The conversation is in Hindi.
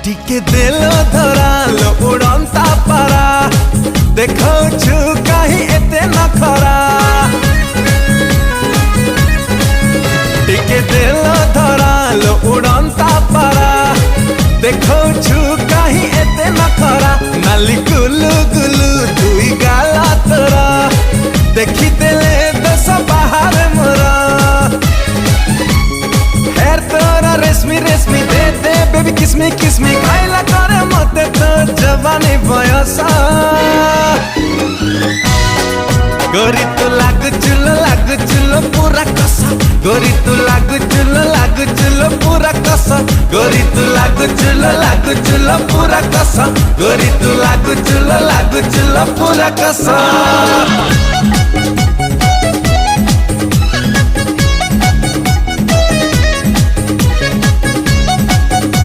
टिके दिल धरालो उड़ंता पारा देखो छु कहीं एते नखरा टिके दिल धरालो उड़ंता पारा देखो छु कहीं एते नखरा नाली गुलु गुलु दुई गाला तोरा देखी देले दस बाहर मोरा हेर तोरा रेशमी रेशमी दे दे बेबी किसमी खाइला करे मते तो जवानी बयसा गोरी तू लागु चुलो पूरा कसा गोरी तू लागु चुलो पूरा कसा गोरी तू लागु चुलो पूरा कसा गोरी तू लागु चुलो पूरा कसा